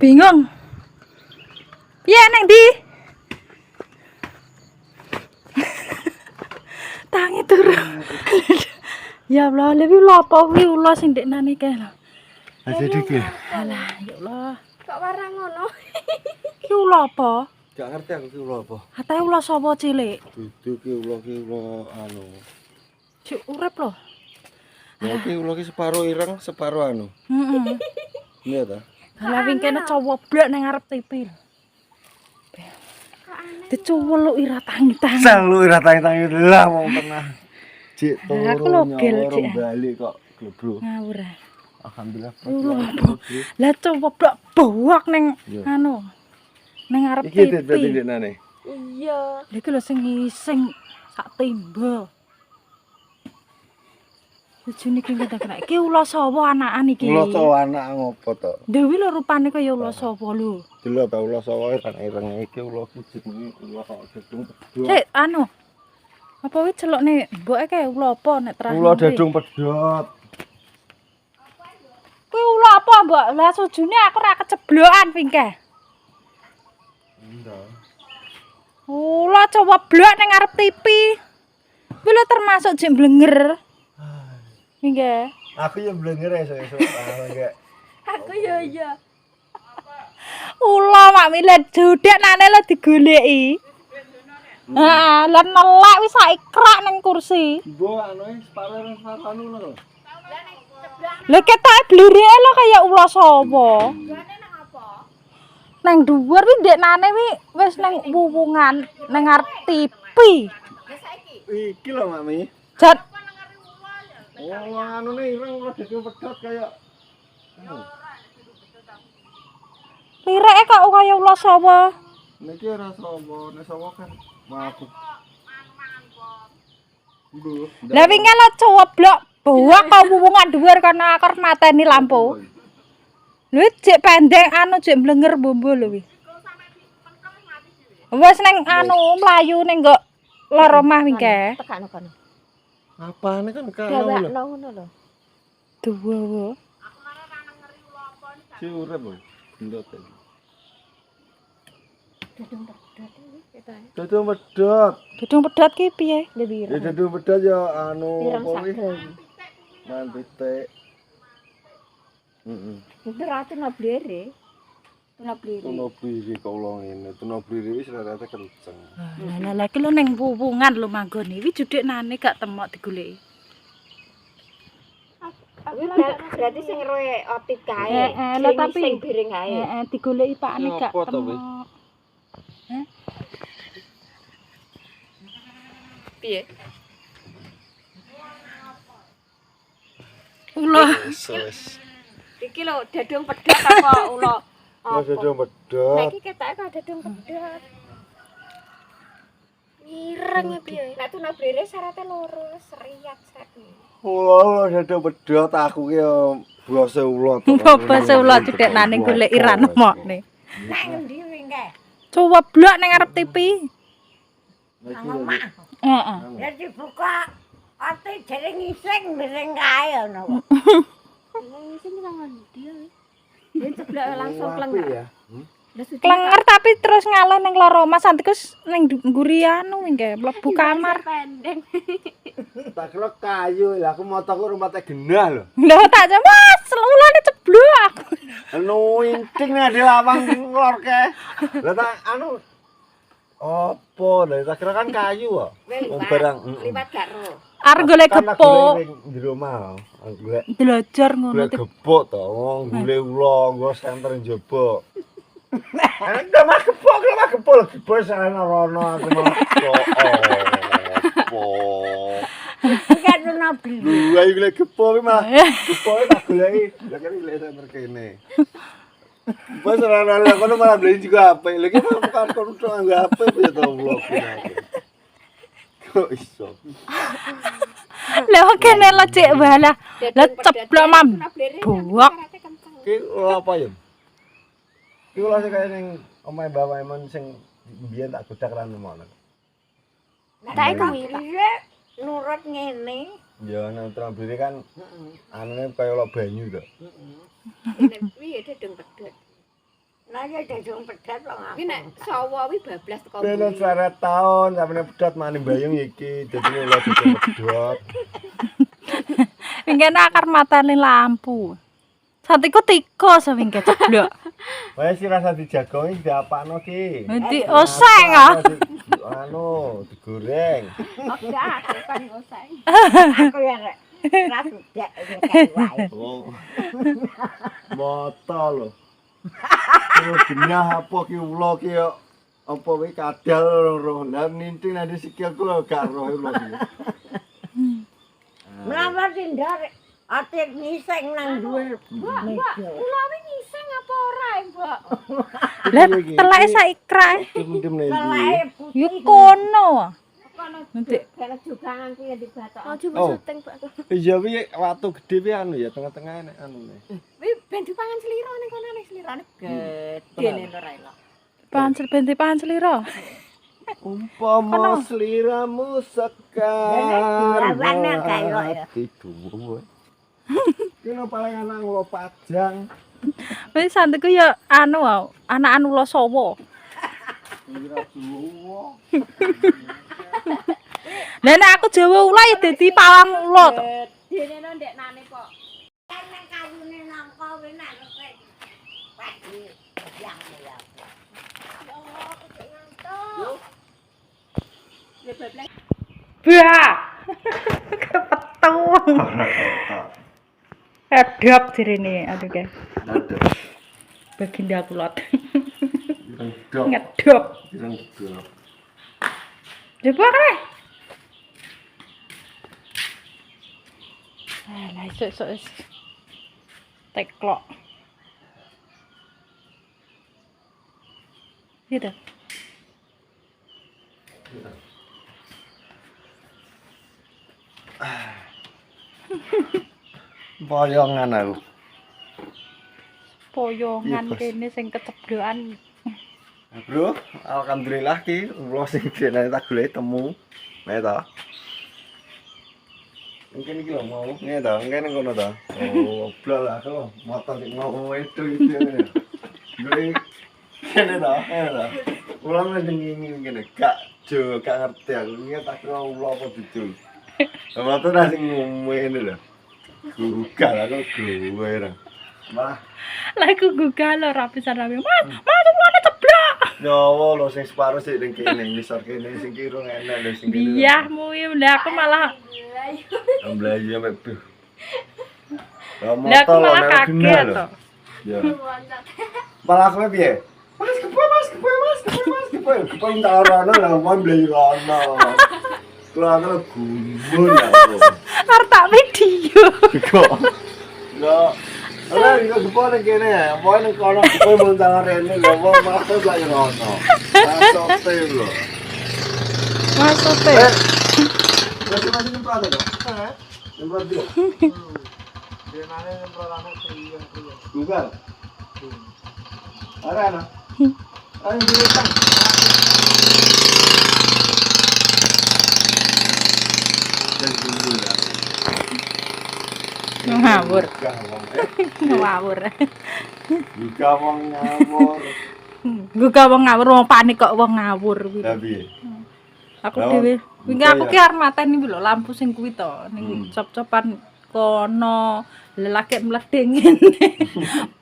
Bingung. Piye nang ndi? Tangi turu. Ya Allah, lewi lho apa kuwi ula sing ndeknane kae lho. Aja dikit. Alah, ya Allah. Kok warang ngono? Ki ula apa? Gak ngerti aku ki ulo apa. Atae ula sapa cilik? Dudu ki ulo anu. Cuk urip lho. Ya ki ulo ki separo ireng, separo anu. Heeh. Iya ta? Lah wingkene cowoblok nang ngarep TV. Dicuwel ira tangi-tangi. Selalu ira tangi-tangi lah wong tengah. Cik turu Aku logel, Cik. bali kok glebro. Ngawur. Alhamdulillah. Lah cowoblok bawak ning anu. Nang ngarep Iki TV. tindek-tindekane. Iya. Lha iki lho sing ngising sak timba. Lujune iki kena. Iki ula sawa anakan iki. Ulo sawa anak ngopo to? Dewi lho rupane kaya ula sawa lho. Delok ta ulo sawa ireng iki ulo kucing ulo kok gedung pedhot. Sik anu. Apa wis celokne mboke kae ula apa nek terakhir. Ulo dadung pedhot. Kuwi ula apa, Mbok? Lah sujune aku ora keceblokan pingke. Enggak. Ula coba blok ning ngarep TV. Kuwi lho termasuk jek blenger. Pingke. Aku ya blenger esuk-esuk enggak. Aku ya iya. Ula mak milih judek nane lho digoleki. Heeh, lan nelek wis sak ikrak ning kursi. Mbok anu separo anu lho. Lha ketoke blirike lho kaya ula sawa. Nang dhuwur wi ndeknane wi wis ning wuwungan ning ngarep TV. Iki lho Mami. Jat Oh, anune ireng kok dadung pedhot kaya. lirike kok kaya ula sawa. Niki ora sawa, nek sawa kan mabuk. Bu. Lah wingi lho cowoblok bawak kok wuwungan dhuwur kana akar mateni lampu. Lho jek pendek anu jek blenger bombo lho wi. Wes ning anu mlayu ning nggo lor omah wingke. Tekan kono. Apane kan kalau lho. Gawakno ngono lho. Duwo. Si urip lho. Ndot. Dadung pedhot. Dudung pedhot ki piye? Lebih Ya dadung pedhot ya anu ireng apa kuwi? sagel. Mantitik. Heeh. Itu ratu nablere. Nablere. Tuno bliri kok ulo ngene. Tuno bliri wis rata kenceng. Lah iki lho ning wuwungan lho manggone. Wi judek nane gak temok digoleki. Berarti sing roe otit kae. Heeh, lha tapi sing biring kae. heeh digoleki pakane gak Apa to, Wi? temok. Heh. Piye? Ula. Wis. Iki lho dadung pedhot apa ula? Wis dadung Nek pedhot. iki ketoke kok dadung pedhot. Ireng piye? Nek tuna blere syaratnya loro, seriat sret. Ulo dadung pedhot aku ki ya bose ulo to. Basa ula judek nane goleki ra nemokne. Nang endi wingke? Coba blok ning ngarep TV. Heeh. Ya dibuka ate jere ngising miring kae ngono kok. Ngising nang endi ya? Ya ceblok langsung klengker. Ya. Klenger tapi terus ngalih ning lor omah santikus ning ngguri anu wingke mlebu kamar. Pendeng. Tak kira kayu, lah aku motoku rumpate genah lho. Lho tak jam Mas, ulane ceblok aku. Anu inting nek di lawang ngorke. Lah tak anu opo lho, tak kira kan kayu kok. Wong barang Liwat gak ro. Arep golek gepuk. Di rumah. Golek Delajar ngono. golek gepuk to, wong golek ula nggo senter njaba. Enak mah gepuk lho, gepuk sarana rono aku mau. Opo. Kan ono beli. Lha iki golek gepuk iki mah. Gepuke tak goleki, lha kan golek senter kene. Wes ora ana kono malah beli juga HP. Lha iki bukan kono tok nggo HP ya to vlog. Kok iso? Lha kene lo cek wala. Lah ceblok mam. Buak. Ki apa ya? Ki ora kaya ning omahe Mbak Maimun sing biyen tak godak ra nemono. Tak kuwi nurut ngene. Ya nang Trambiri kan anune kaya lo banyu to. Nek piye dedeng pedhot. aja dadi wong pedat wong aku. Iki nek sawo kuwi bablas teko. Bela 2 tahun sampe pedot mani bayang iki dadi lho dadi pedot. Wingkene akar matane lampu. Santiku tikus wingke ceblok. Wes sih rasa dijago iki diapakno ki. Nanti oseng ah. Anu digoreng. Oke, aku kan ngoseng. Aku ya rek. Ra sudak iki wae. Oh. Moto lho. Oh, genah apa ki ula ki yo apa kuwi kadal roh. Lah ninting nang sikilku lho gak roh ula ki. Mlampah tindar ate ngiseng nang dhuwur meja. Kula wi ngiseng apa ora, Mbak? Lah telake saikra. Dem nendi. Kelae Yo putih. kono. Kono Nanti galak jugangan kuwi ya dibatok. Oh, Oh. syuting, Mbak. Iya wi watu gedhe wi anu ya tengah-tengah nek anu. Wi ben dipangan sliro ning kono nek slirane gedhe nek ora elok. pancel benti pancel ira. Umpama sliramu sekar. Lawane kaya ya. Tidur. Kena paling anak ngulo pajang. Wis santeku ya anu wae, anak-anu lo sawa. Kira Jawa. Lah nek aku Jawa ula ya dadi pawang ula to. Gedhe nek ndeknane kok. Nang kawune nang kowe nek rek. Pagi yang ya. Bah. Kepetu. Edok direne aduh guys. Ada. Baginda kulot. Dok. Ngedok. Ireng dok. Coba kan? Lah iso teklok. Gitu. Boyongan aku. Poyongan Iya, Bos. kene sing keceblokan. Bro, alhamdulillah ki ulo sing dene tak golek temu. Nek ta. Mungkin iki lho mau ngene ta, ngene ngono ta. Oh, blol aku lho, motor sing mau itu iki. Golek kene ta, kene ta. Ulang ngene ngene gak gak ngerti aku. Iki tak kira ulo apa didul. Motor ra sing ngene lho. Gugal aku gue ra. Malah Lah iku gugah lho ra pisan rame. Mas, ulane ceblok. nyawa lho sing separo sik ning kene ngisor kene sing kira enak lho sing kene. Biyahmu iki lha aku malah Amblayu sampe buh. lah aku malah kaget to. Ya. Malah aku piye? Mas kepoe mas. Kepoe tak ora ono lho mau mblayu ono. Kulo gumun aku. Arep tak video. Kok. Enggak. Ora iki kepoe ning kene ya. Pokoke ning kono kepoe mun tak rene lho mau maksud lak ono. Masote lho. Maksudnya Masih nyemprot to? Heeh. Nyemprot yo. Denane nyemprotane kriya. Google. Ora ana. Ayo direkam. ngawur. Ngawur. Buka wong ngawur. Gugah wong ngawur wong panik kok wong ngawur kuwi. Lah piye? Aku Lah, dhewe wingi aku buka ki arep mateni lho lampu sing kuwi to ning cop-copan kono lelaki mledeng ngene.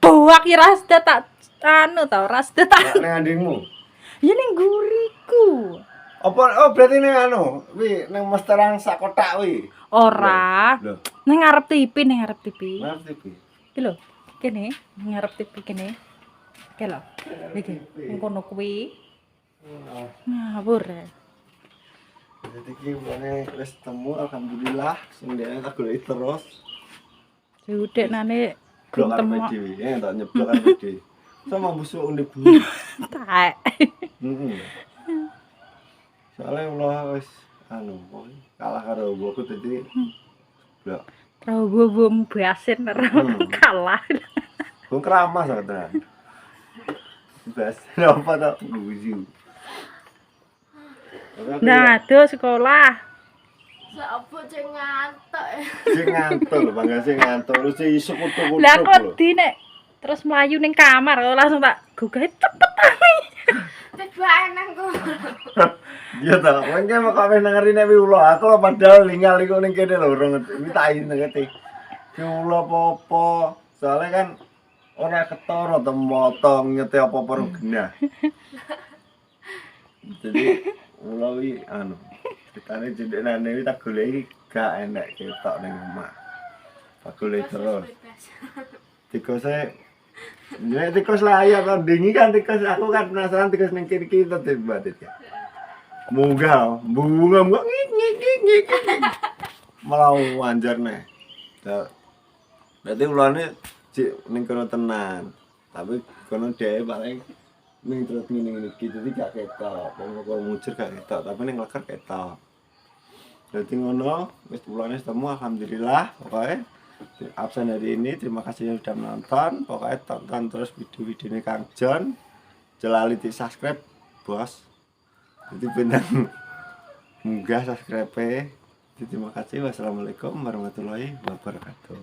Buak ki rasda tak anu to, rasda tak. Nek andingmu. Ya ning guriku. Apa oh berarti ning anu, wi ning mesterang sak kotak wi. Ora. Lho, Ning ngarep TV, ning ngarep TV. ngerti pi. Iki lho, kene ngarep TV kene. Iki lho. Iki ning kono kuwi. Ngawur. Jadi iki mene wis temu alhamdulillah sing dene tak goleki terus. Judek nane Blok guntem arep dhewe, tak nyeblok arep dhewe. Sama busuk undip bumi. taek. Heeh. Soale ulah wis anu, kalah karo boku dadi blok. Rawo-rawo basin kalah. Wong keramas tenan. Bas, apa tak guyu. Nah, do sekolah. Sapa sing ngantuk? Sing ngantuk lho, Bang, sing ngantuk. Lu sing isuk kutuk-kutuk Lah aku lho. wedi nek terus mlayu ning kamar langsung tak Gugah cepet ae. Tebakan nang kono. Iya toh, mengke mau kabeh nengeri nek ulo. Aku lho padahal ningali kok ning kene lho urung iki tak ngerti. Ki ulo apa-apa. Soalnya kan ora ketara to motong nyete apa-apa ro genah. Jadi ulo iki anu ceritane jenengan iki tak goleki gak enek ketok ning omah. Tak goleki terus. Tikose ya tikus lah ya kan dingin kan tikus aku kan penasaran tikus ning kiri kita tiba ya. Munggah, bunga ngik. Malah wanjar nih. Berarti ulane cik ning kono tenan. Tapi kono dhewe paling ning terus ngene iki dadi gak ketok. Wong mujur gak ketok, tapi ning leker ketok. Jadi ngono, wis ulane ketemu alhamdulillah. Pokoke absen hari ini, terima kasih yang sudah menonton. Pokoknya tonton terus video-videonya Kang John. Jangan lupa subscribe, bos. Jadi benar munggah subscribe. Terima kasih. Wassalamualaikum warahmatullahi wabarakatuh.